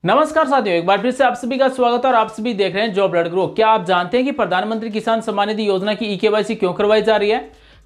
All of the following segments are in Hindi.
नमस्कार साथियों, एक बार फिर से आप सभी का स्वागत है और आप सभी देख रहे हैं जॉब अलर्ट ग्रुप। क्या आप जानते हैं कि प्रधानमंत्री किसान सम्मान निधि योजना की ई-केवाईसी क्यों करवाई जा रही है?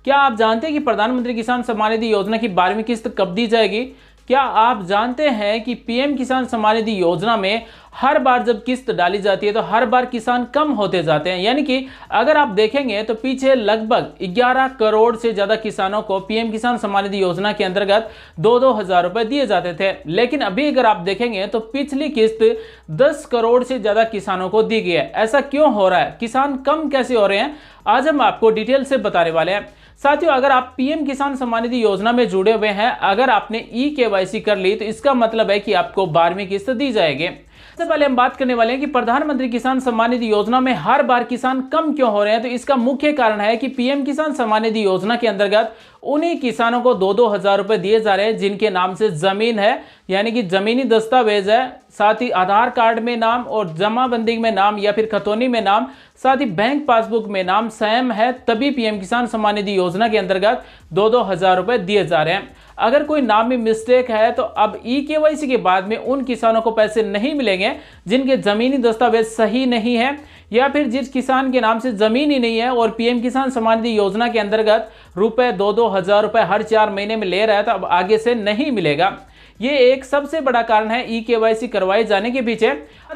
क्या आप जानते हैं कि प्रधानमंत्री किसान सम्मान निधि योजना की 12वीं किस्त कब दी जाएगी? क्या आप जानते हैं कि पीएम किसान सम्मान निधि योजना में हर बार जब किस्त डाली जाती है तो हर बार किसान कम होते जाते हैं? यानी कि अगर आप देखेंगे तो पीछे लगभग 11 करोड़ से ज्यादा किसानों को पीएम किसान सम्मान निधि योजना के अंतर्गत 2-2 हजार रुपए दिए जाते थे, लेकिन अभी अगर आप देखेंगे तो पिछली किस्त 10 करोड़ से ज्यादा किसानों को दी गई है। ऐसा क्यों हो रहा है? किसान कम कैसे हो रहे हैं? आज हम आपको डिटेल से बताने वाले हैं। साथियों, अगर आप पीएम किसान सम्मान निधि योजना में जुड़े हुए हैं, अगर आपने ई-केवाईसी कर ली तो इसका मतलब है कि आपको 12वीं किस्त दी जाएगी। सबसे पहले हम बात करने वाले हैं कि प्रधानमंत्री किसान सम्मान निधि योजना में हर बार किसान कम क्यों हो रहे हैं। तो इसका मुख्य कारण है कि पीएम किसान सम्मान निधि योजना के अंतर्गत उन्हीं किसानों को 2-2 हजार रुपए दिए जा रहे हैं जिनके नाम से जमीन है, यानी कि जमीनी दस्तावेज है, साथ ही आधार कार्ड में नाम और जमाबंदी में नाम या फिर खतौनी में नाम, साथ ही बैंक पासबुक में नाम सेम है, तभी पीएम किसान सम्मान निधि योजना के अंतर्गत 2-2 हजार रुपए दिए जा रहे हैं। अगर कोई नाम में मिस्टेक है तो अब ई-केवाईसी के बाद में उन किसानों को पैसे नहीं मिलेंगे जिनके जमीनी दस्तावेज सही नहीं है या फिर जिस किसान के नाम से जमीन ही नहीं है और पीएम किसान सम्मान निधि योजना के अंतर्गत रुपए 2-2 हजार रुपए हर 4 महीने में ले रहा है, तो अब आगे से नहीं मिलेगा। ये एक सबसे बड़ा कारण है ई-केवाईसी करवाए जाने के पीछे।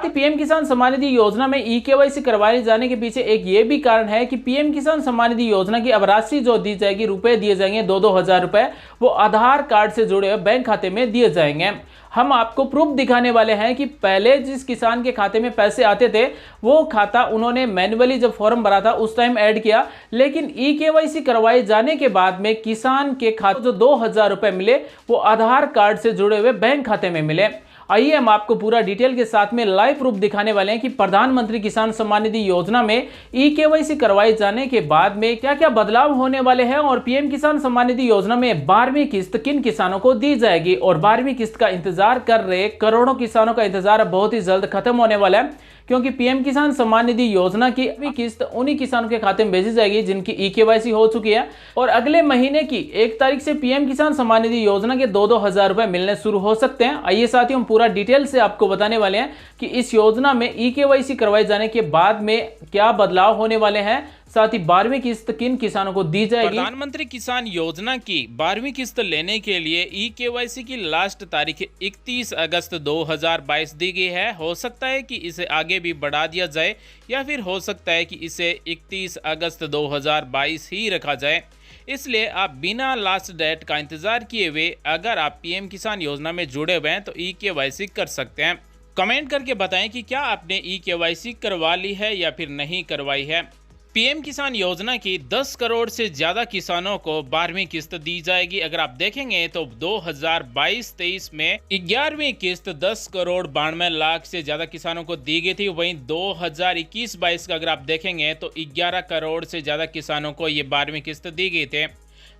पीएम किसान सम्मान निधि योजना में ई-केवाईसी करवाए जाने के पीछे एक ये भी कारण है कि पीएम किसान सम्मान निधि योजना की अब राशि जो दी जाएगी, रुपए दिए जाएंगे 2-2 हजार रुपए, वो आधार कार्ड से जुड़े हुए बैंक खाते में दिए जाएंगे। हम आपको प्रूफ दिखाने वाले हैं कि पहले जिस किसान के खाते में पैसे आते थे वो खाता उन्होंने मैन्युअली जब फॉर्म भरा था उस टाइम ऐड किया, लेकिन ई-केवाईसी करवाए जाने के बाद में किसान के खाते जो 2 हजार रुपए मिले वो आधार कार्ड से जुड़े हुए बैंक खाते में मिले। आइए हम आपको पूरा डिटेल के साथ में लाइव प्रूफ दिखाने वाले हैं कि प्रधानमंत्री किसान सम्मान निधि योजना में ई-केवाईसी करवाए जाने के बाद में क्या क्या बदलाव होने वाले हैं और पीएम किसान सम्मान निधि योजना में 12वीं किस्त किन किसानों को दी जाएगी। और 12वीं किस्त का इंतजार कर रहे करोड़ों किसानों का इंतजार बहुत ही जल्द खत्म होने वाला है, क्योंकि पीएम किसान सम्मान निधि योजना की किस्त उन्हीं किसानों के खाते में भेजी जाएगी जिनकी ई-केवाईसी हो चुकी है। और अगले महीने की 1 तारीख से पीएम किसान सम्मान निधि योजना के 2-2 हजार रुपए मिलने शुरू हो सकते हैं। आइए साथियों, हम पूरा डिटेल से आपको बताने वाले हैं कि इस योजना में ई-केवाईसी करवाए जाने के बाद में क्या बदलाव होने वाले हैं, साथ ही 12वीं किस्त किन किसानों को दी जाएगी। प्रधानमंत्री किसान योजना की 12वीं किस्त लेने के लिए ई-केवाईसी की लास्ट तारीख 31 अगस्त 2022 दी गई है। हो सकता है कि इसे आगे भी बढ़ा दिया जाए या फिर हो सकता है कि इसे 31 अगस्त 2022 ही रखा जाए। इसलिए आप बिना लास्ट डेट का इंतजार किए हुए अगर आप पीएम किसान योजना में जुड़े हुए हैं तो ई-केवाईसी कर सकते हैं। कमेंट करके बताएं कि क्या आपने ई-केवाईसी करवा ली है या फिर नहीं करवाई है। पीएम किसान योजना की 10 करोड़ से ज़्यादा किसानों को 12वीं किस्त दी जाएगी। अगर आप देखेंगे तो 2022-23 में 11वीं किस्त 10 करोड़ 92 लाख से ज़्यादा किसानों को दी गई थी। वहीं 2021-22 का अगर आप देखेंगे तो 11 करोड़ से ज़्यादा किसानों को ये 12वीं किस्त दी गई थी।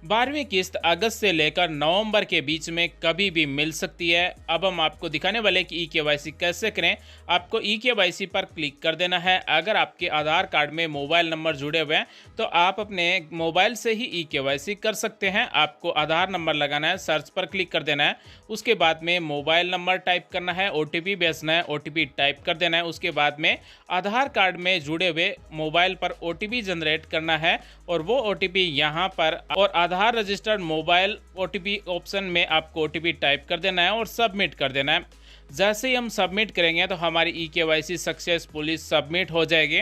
12वीं किस्त अगस्त से लेकर नवंबर के बीच में कभी भी मिल सकती है। अब हम आपको दिखाने वाले कि ई-केवाईसी कैसे करें। आपको ई-केवाईसी पर क्लिक कर देना है। अगर आपके आधार कार्ड में मोबाइल नंबर जुड़े हुए हैं तो आप अपने मोबाइल से ही ई-केवाईसी कर सकते हैं। आपको आधार नंबर लगाना है, सर्च पर क्लिक कर देना है, उसके बाद में मोबाइल नंबर टाइप करना है, OTP भेजना है, OTP टाइप कर देना है। उसके बाद में आधार कार्ड में जुड़े हुए मोबाइल पर OTP जनरेट करना है और वो OTP यहाँ पर और आधार रजिस्टर्ड मोबाइल OTP ऑप्शन में आपको OTP टाइप कर देना है और सबमिट कर देना है। जैसे ही हम सबमिट करेंगे तो हमारी ई-केवाईसी सक्सेसफुली सबमिट हो जाएगी।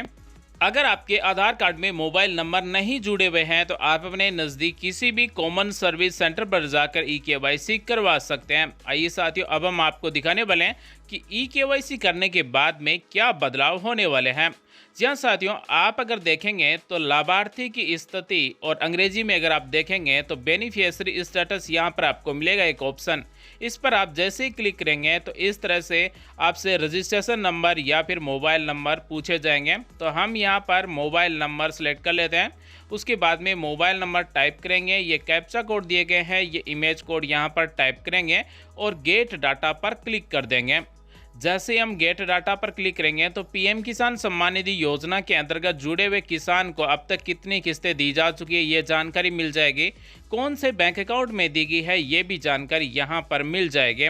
अगर आपके आधार कार्ड में मोबाइल नंबर नहीं जुड़े हुए हैं तो आप अपने नज़दीक किसी भी कॉमन सर्विस सेंटर पर जाकर ई-केवाईसी करवा सकते हैं। आइए साथियों, अब हम आपको दिखाने वाले हैं कि ई-केवाईसी करने के बाद में क्या बदलाव होने वाले हैं। जी हाँ साथियों, आप अगर देखेंगे तो लाभार्थी की स्थिति और अंग्रेजी में अगर आप देखेंगे तो बेनिफिशियरी स्टेटस यहाँ पर आपको मिलेगा एक ऑप्शन। इस पर आप जैसे ही क्लिक करेंगे तो इस तरह से आपसे रजिस्ट्रेशन नंबर या फिर मोबाइल नंबर पूछे जाएंगे। तो हम यहाँ पर मोबाइल नंबर सेलेक्ट कर लेते हैं। उसके बाद में मोबाइल नंबर टाइप करेंगे, ये कैप्चा कोड दिए गए हैं, ये इमेज कोड यहाँ पर टाइप करेंगे और गेट डाटा पर क्लिक कर देंगे। जैसे हम गेट डाटा पर क्लिक करेंगे तो पीएम किसान सम्मान निधि योजना के अंतर्गत जुड़े हुए किसान को अब तक कितनी किस्तें दी जा चुकी है ये जानकारी मिल जाएगी। कौन से बैंक अकाउंट में दी गई है ये भी जानकारी यहाँ पर मिल जाएगी।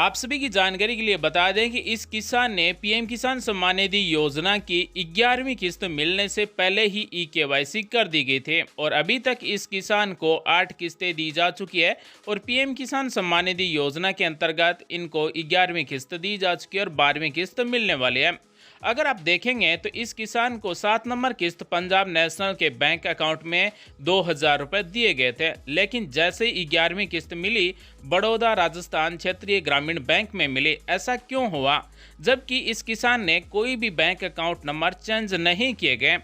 आप सभी की जानकारी के लिए बता दें कि इस किसान ने पीएम किसान सम्मान निधि योजना की 11वीं किस्त मिलने से पहले ही ई-केवाईसी कर दी गई थी और अभी तक इस किसान को 8 किस्तें दी जा चुकी है और पीएम किसान सम्मान निधि योजना के अंतर्गत इनको 11वीं किस्त दी जा चुकी है और 12वीं किस्त मिलने वाली है। अगर आप देखेंगे तो इस किसान को 7 नंबर किस्त पंजाब नेशनल के बैंक अकाउंट में 2,000 रुपये दिए गए थे, लेकिन जैसे ही 11वीं किस्त मिली बड़ौदा राजस्थान क्षेत्रीय ग्रामीण बैंक में मिली। ऐसा क्यों हुआ, जबकि इस किसान ने कोई भी बैंक अकाउंट नंबर चेंज नहीं किए गए।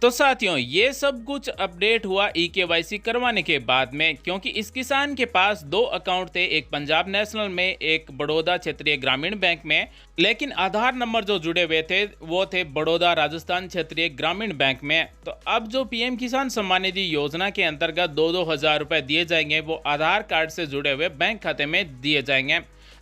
तो साथियों, ये सब कुछ अपडेट हुआ ई-केवाईसी करवाने के बाद में, क्योंकि इस किसान के पास 2 अकाउंट थे, एक पंजाब नेशनल में, एक बड़ौदा क्षेत्रीय ग्रामीण बैंक में, लेकिन आधार नंबर जो जुड़े हुए थे वो थे बड़ौदा राजस्थान क्षेत्रीय ग्रामीण बैंक में। तो अब जो पीएम किसान सम्मान निधि योजना के अंतर्गत 2-2 हज़ार रुपये दिए जाएंगे वो आधार कार्ड से जुड़े हुए बैंक खाते में दिए जाएंगे।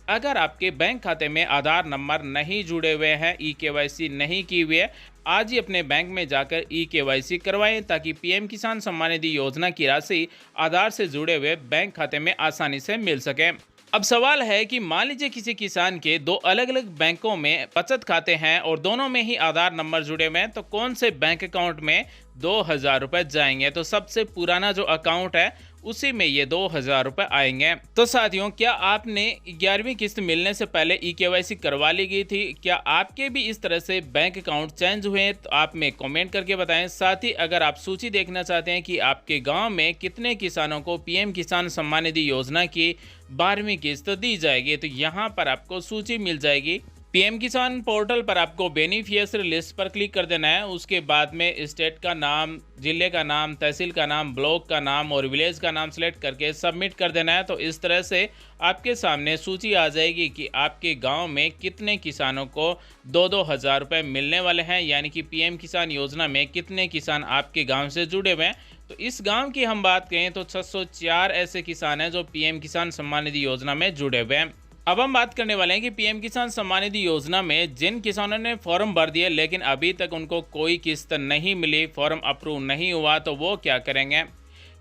अगर आपके बैंक खाते में आधार नंबर नहीं जुड़े हुए हैं, ई-केवाईसी नहीं की हुई है, आज ही अपने बैंक में जाकर ई-केवाईसी करवाएं ताकि पीएम किसान सम्मान निधि योजना की राशि आधार से जुड़े हुए बैंक खाते में आसानी से मिल सके। अब सवाल है कि मान लीजिए किसी किसान के 2 अलग अलग बैंकों में बचत खाते हैं और दोनों में ही आधार नंबर जुड़े हुए हैं, तो कौन से बैंक अकाउंट में 2,000 रुपये जाएंगे? तो सबसे पुराना जो अकाउंट है उसी में ये 2,000 रुपये आएंगे। तो साथियों, क्या आपने 11वीं किस्त मिलने से पहले ई-केवाईसी करवा ली गई थी? क्या आपके भी इस तरह से बैंक अकाउंट चेंज हुए? तो आप में कमेंट करके बताएं। साथ ही अगर आप सूची देखना चाहते हैं कि आपके गांव में कितने किसानों को पीएम किसान सम्मान निधि योजना की 12वीं किस्त दी जाएगी, तो यहाँ पर आपको सूची मिल जाएगी। पीएम किसान पोर्टल पर आपको बेनिफिशियरी लिस्ट पर क्लिक कर देना है। उसके बाद में स्टेट का नाम, जिले का नाम, तहसील का नाम, ब्लॉक का नाम और विलेज का नाम सेलेक्ट करके सबमिट कर देना है। तो इस तरह से आपके सामने सूची आ जाएगी कि आपके गांव में कितने किसानों को 2-2 हज़ार रुपये मिलने वाले हैं, यानी कि पीएम किसान योजना में कितने किसान आपके गाँव से जुड़े हुए हैं। तो इस गाँव की हम बात करें तो 604 ऐसे किसान हैं जो पीएम किसान सम्मान निधि योजना में जुड़े हुए हैं। अब हम बात करने वाले हैं कि पीएम किसान सम्मान निधि योजना में जिन किसानों ने फॉर्म भर दिए लेकिन अभी तक उनको कोई किस्त नहीं मिली, फॉर्म अप्रूव नहीं हुआ, तो वो क्या करेंगे।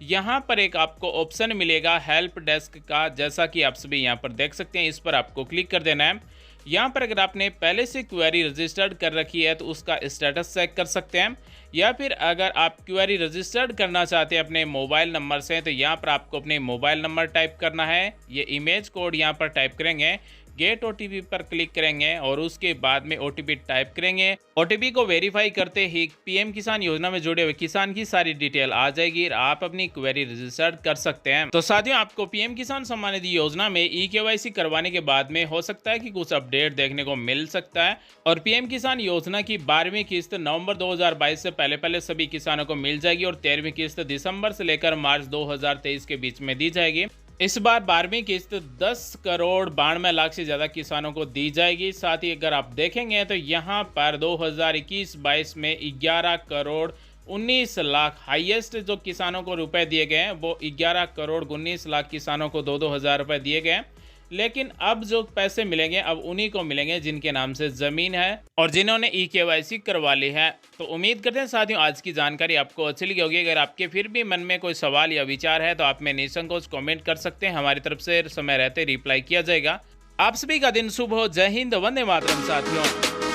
यहाँ पर एक आपको ऑप्शन मिलेगा हेल्प डेस्क का, जैसा कि आप सभी यहाँ पर देख सकते हैं। इस पर आपको क्लिक कर देना है। यहाँ पर अगर आपने पहले से क्वेरी रजिस्टर्ड कर रखी है तो उसका स्टेटस चेक कर सकते हैं, या फिर अगर आप क्वेरी रजिस्टर्ड करना चाहते हैं अपने मोबाइल नंबर से, तो यहाँ पर आपको अपने मोबाइल नंबर टाइप करना है। ये इमेज कोड यहाँ पर टाइप करेंगे, गेट ओटीपी पर क्लिक करेंगे और उसके बाद में ओटीपी टाइप करेंगे। ओटीपी को वेरीफाई करते ही पीएम किसान योजना में जुड़े हुए किसान की सारी डिटेल आ जाएगी और आप अपनी क्वेरी रजिस्टर्ड कर सकते हैं। तो साथियों, आपको पीएम किसान सम्मान निधि योजना में ई-केवाईसी करवाने के बाद में हो सकता है कि कुछ अपडेट देखने को मिल सकता है और पीएम किसान योजना की 12वीं किस्त नवंबर 2022 से पहले सभी किसानों को मिल जाएगी और 13वीं किस्त दिसंबर से लेकर मार्च 2023 के बीच में दी जाएगी। इस बार 12वीं किस्त 10 करोड़ 92 लाख से ज़्यादा किसानों को दी जाएगी। साथ ही अगर आप देखेंगे तो यहाँ पर 2021-22 में 11 करोड़ 19 लाख हाईएस्ट जो किसानों को रुपए दिए गए हैं, वो 11 करोड़ 19 लाख किसानों को 2-2 हज़ार रुपये दिए गए हैं। लेकिन अब जो पैसे मिलेंगे अब उन्हीं को मिलेंगे जिनके नाम से ज़मीन है और जिन्होंने ई-केवाईसी करवा ली है। तो उम्मीद करते हैं साथियों आज की जानकारी आपको अच्छी लगी होगी। अगर आपके फिर भी मन में कोई सवाल या विचार है तो आप में निसंकोच कमेंट कर सकते हैं। हमारी तरफ से समय रहते रिप्लाई किया जाएगा। आप सभी का दिन शुभ हो। जय हिंद, वंदे मातरम साथियों।